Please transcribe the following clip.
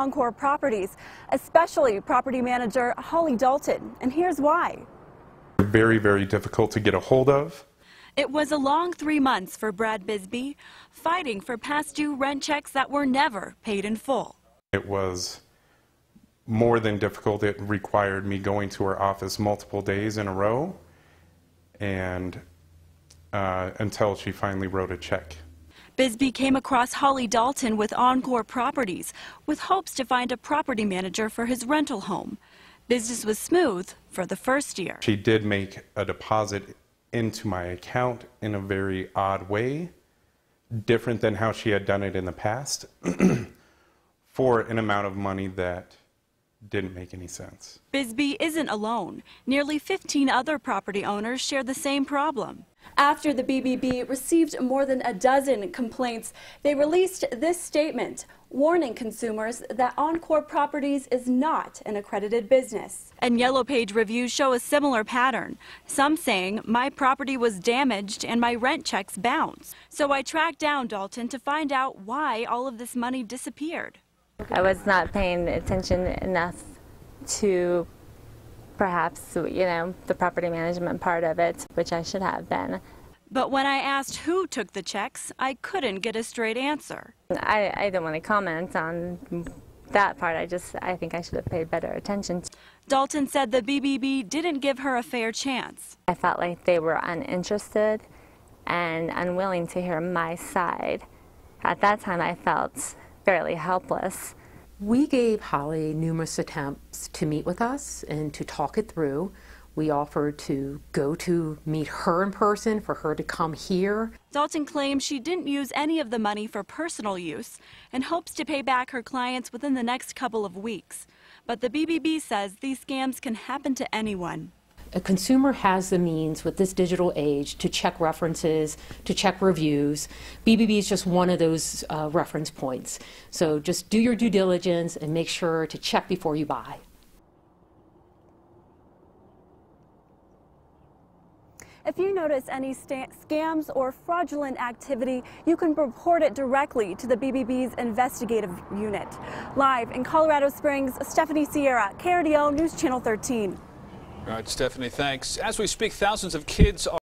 Encore Properties, especially property manager Holly Dalton, and here's why. Very, very difficult to get a hold of. It was a long 3 months for Brad Bisbee, fighting for past due rent checks that were never paid in full. It was more than difficult. It required me going to her office multiple days in a row, and until she finally wrote a check. Bisbee came across Holly Dalton with Encore Properties with hopes to find a property manager for his rental home. Business was smooth for the first year. She did make a deposit into my account in a very odd way, different than how she had done it in the past, for an amount of money that didn't make any sense. Bisbee isn't alone. Nearly 15 other property owners share the same problem. After the BBB received more than a dozen complaints, they released this statement warning consumers that Encore Properties is not an accredited business. And Yellow Page reviews show a similar pattern. Some saying, my property was damaged and my rent checks bounced. So I tracked down Dalton to find out why all of this money disappeared. I was not paying attention enough to perhaps, the property management part of it, which I should have been. But when I asked who took the checks, I couldn't get a straight answer. I don't want to comment on that part. I think I should have paid better attention. Dalton said the BBB didn't give her a fair chance. I felt like they were uninterested and unwilling to hear my side. At that time, I felt fairly helpless. We gave Holly numerous attempts to meet with us and to talk it through. We offered to go to meet her in person, for her to come here. Dalton claims she didn't use any of the money for personal use and hopes to pay back her clients within the next couple of weeks. But the BBB says these scams can happen to anyone. A consumer has the means with this digital age to check references, to check reviews. BBB is just one of those reference points. So just do your due diligence and make sure to check before you buy. If you notice any scams or fraudulent activity, you can report it directly to the BBB's investigative unit. Live in Colorado Springs, Stephanie Sierra, KRDO News Channel 13. All right, Stephanie, thanks. As we speak, thousands of kids are